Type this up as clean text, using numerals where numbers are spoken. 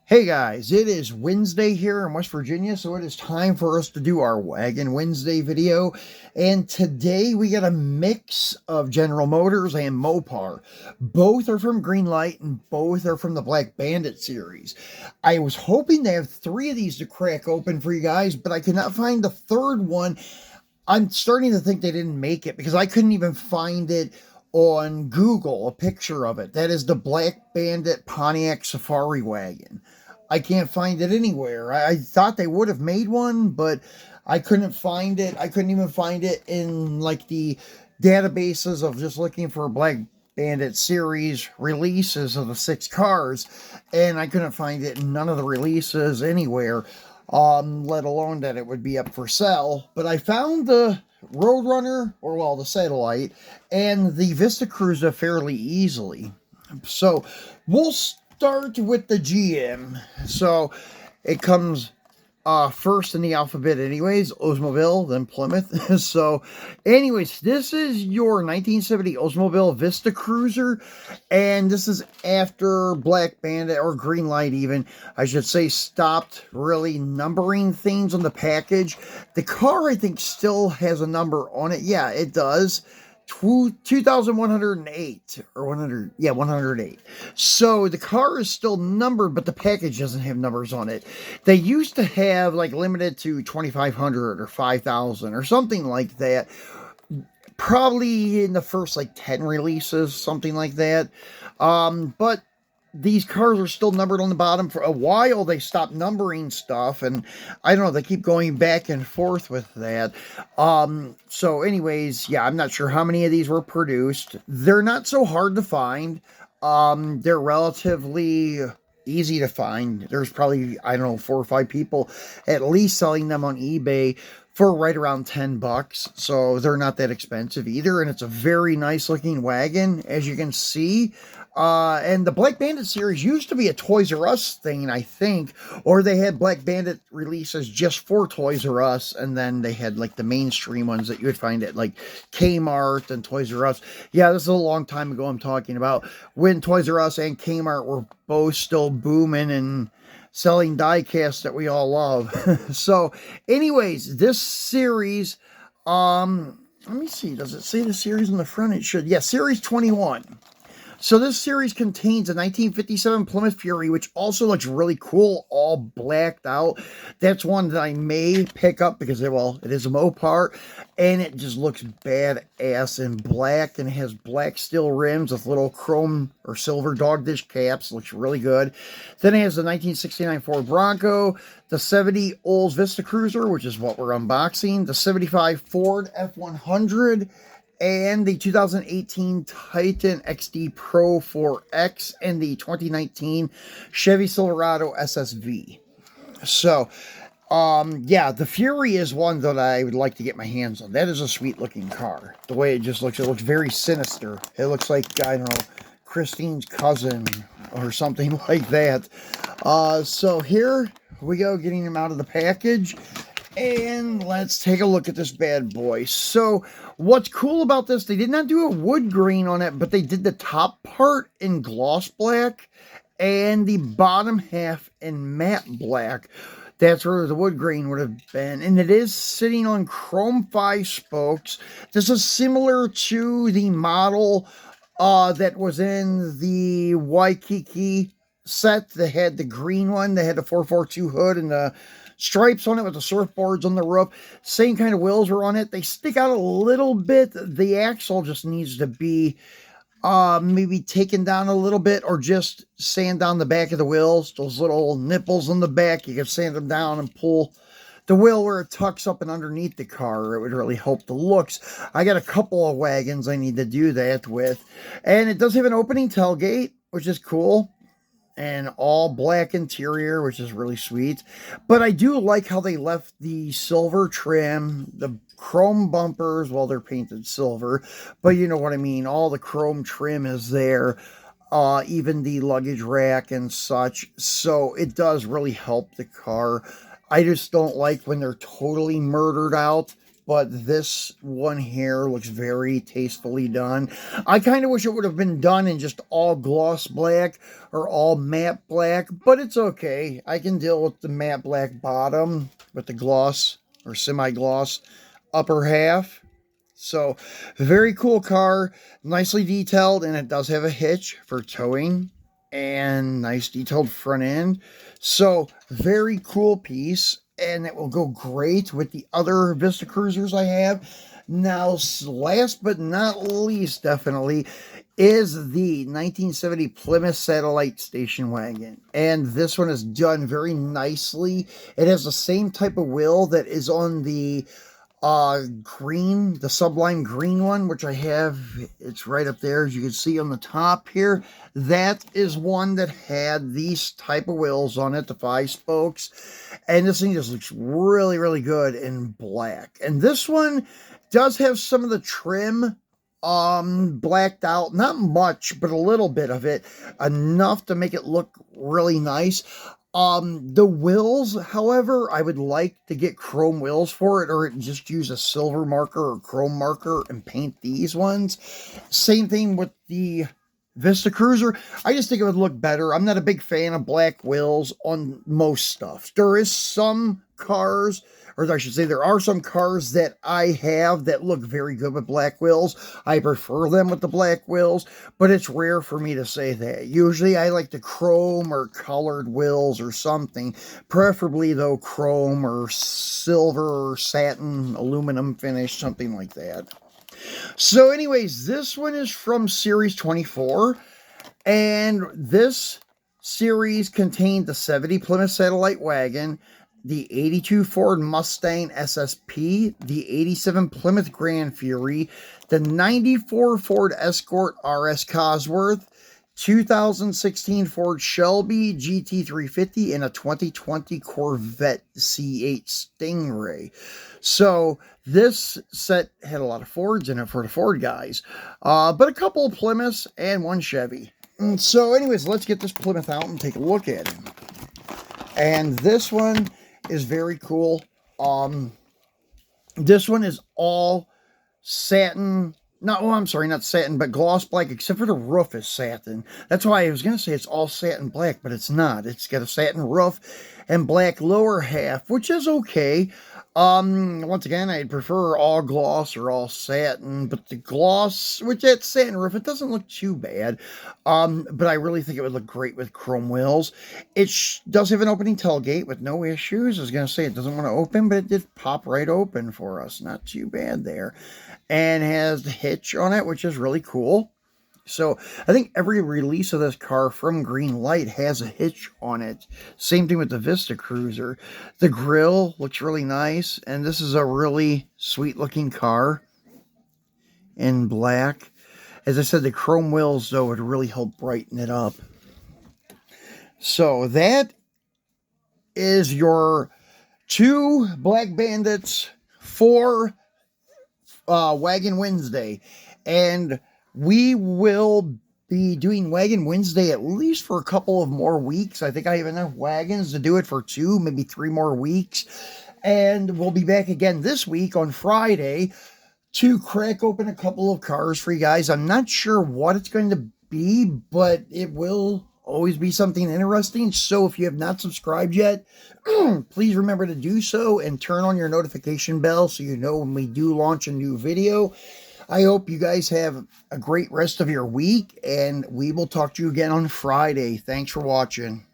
Hey guys, it is Wednesday here in West Virginia, so it is time for us to do our Wagon Wednesday video. And today we got a mix of General Motors and Mopar. Both are from Greenlight and both are from the Black Bandit series. I was hoping to have three of these to crack open for you guys, but I could not find the third one. I'm starting to think they didn't make it because I couldn't even find it on Google, a picture of it. That is the Black Bandit Pontiac Safari Wagon. I can't find it anywhere. I thought they would have made one, but I couldn't find it. I couldn't even find it in like the databases of just looking for Black Bandit series releases of the 6 cars, and I couldn't find it in none of the releases anywhere, let alone that it would be up for sale. But I found the Roadrunner, or well, the Satellite, and the Vista Cruiser fairly easily. So we'll start with the GM. So it comes first in the alphabet anyways, Oldsmobile, then Plymouth. So anyways, this is your 1970 Oldsmobile Vista Cruiser, and this is after Black Bandit, or Greenlight even, I should say, stopped really numbering things on the package. The car, I think, still has a number on it. Yeah, it does. 2108 or 100, yeah, 108. So the car is still numbered, but the package doesn't have numbers on it. They used to have like limited to 2500 or 5000 or something like that, probably in the first like 10 releases, something like that. But these cars are still numbered on the bottom. For a while they stopped numbering stuff, and I don't know, they keep going back and forth with that. So anyways, yeah, I'm not sure how many of these were produced. They're not so hard to find. They're relatively easy to find. There's probably, I don't know, 4 or 5 people at least selling them on eBay for right around $10. So they're not that expensive either, and it's a very nice looking wagon, as you can see. And the Black Bandit series used to be a Toys R Us thing, I think, or they had Black Bandit releases just for Toys R Us, and then they had like the mainstream ones that you would find at like Kmart and Toys R Us. Yeah, this is a long time ago I'm talking about, when Toys R Us and Kmart were both still booming and selling diecast that we all love. So anyways, this series, let me see, does it say the series on the front? It should. Yeah, series 21. So this series contains a 1957 Plymouth Fury, which also looks really cool, all blacked out. That's one that I may pick up because, well, it is a Mopar, and it just looks badass in black, and it has black steel rims with little chrome or silver dog dish caps. Looks really good. Then it has the 1969 Ford Bronco, the 70 Olds Vista Cruiser, which is what we're unboxing, the 75 Ford F100, and the 2018 Titan XD Pro 4X, and the 2019 Chevy Silverado SSV. So, yeah, the Fury is one that I would like to get my hands on. That is a sweet looking car. The way it just looks, it looks very sinister. It looks like, I don't know, Christine's cousin or something like that. So here we go, getting him out of the package. And let's take a look at this bad boy. So what's cool about this, they did not do a wood grain on it, but they did the top part in gloss black and the bottom half in matte black. That's where the wood grain would have been. And it is sitting on chrome 5 spokes. This is similar to the model that was in the Waikiki set. They had the green one. They had the 442 hood and the stripes on it with the surfboards on the roof. Same kind of wheels were on it. They stick out a little bit. The axle just needs to be maybe taken down a little bit, or just sand down the back of the wheels. Those little nipples on the back, you can sand them down and pull the wheel where it tucks up and underneath the car. It would really help the looks. I got a couple of wagons I need to do that with. And it does have an opening tailgate, which is cool, and all black interior, which is really sweet. But I do like how they left the silver trim, the chrome bumpers, well, they're painted silver, but you know what I mean. All the chrome trim is there, even the luggage rack and such. So it does really help the car. I just don't like when they're totally murdered out. but this one here looks very tastefully done. I kind of wish it would have been done in just all gloss black or all matte black, but it's okay. I can deal with the matte black bottom with the gloss or semi-gloss upper half. So, very cool car, nicely detailed, and it does have a hitch for towing and nice detailed front end. So, very cool piece, and it will go great with the other Vista Cruisers I have. Now, last but not least, definitely, is the 1970 Plymouth Satellite Station Wagon. And this one is done very nicely. It has the same type of wheel that is on the the Sublime green one, which I have. It's right up there, as you can see on the top here. That is one that had these type of wheels on it, the 5 spokes, and this thing just looks really, really good in black. And this one does have some of the trim blacked out, not much, but a little bit of it, enough to make it look really nice. The wheels, however, I would like to get chrome wheels for it, or just use a silver marker or chrome marker and paint these ones. Same thing with the Vista Cruiser. I just think it would look better. I'm not a big fan of black wheels on most stuff. There is some cars, or I should say there are some cars that I have that look very good with black wheels. I prefer them with the black wheels, but it's rare for me to say that. Usually I like the chrome or colored wheels or something, preferably though chrome or silver or satin, aluminum finish, something like that. So anyways, this one is from Series 24, and this series contained the 70 Plymouth Satellite Wagon, the 82 Ford Mustang SSP, the 87 Plymouth Grand Fury, the 94 Ford Escort RS Cosworth, 2016 Ford Shelby GT350, and a 2020 Corvette C8 Stingray. So this set had a lot of Fords in it for the Ford guys, but a couple of Plymouths and one Chevy. And so anyways, let's get this Plymouth out and take a look at it. And this one is very cool. This one is all satin. I'm sorry, not satin, but gloss black, except for the roof is satin. That's why I was going to say it's all satin black, but it's not. It's got a satin roof and black lower half, which is okay. Once again, I'd prefer all gloss or all satin, but the gloss, with that satin roof, it doesn't look too bad. But I really think it would look great with chrome wheels. It does have an opening tailgate with no issues. I was going to say it doesn't want to open, but it did pop right open for us. Not too bad there. And has the hitch on it, which is really cool. So I think every release of this car from Greenlight has a hitch on it. Same thing with the Vista Cruiser. The grille looks really nice, and this is a really sweet looking car in black. As I said, the chrome wheels though would really help brighten it up. So that is your 2 Black Bandits for Wagon Wednesday, and we will be doing Wagon Wednesday at least for a couple of more weeks. I think I have enough wagons to do it for 2, maybe 3 more weeks, and we'll be back again this week on Friday to crack open a couple of cars for you guys. I'm not sure what it's going to be, but it will always be something interesting. So if you have not subscribed yet, please remember to do so and turn on your notification bell so you know when we do launch a new video. I hope you guys have a great rest of your week, and we will talk to you again on Friday. Thanks for watching.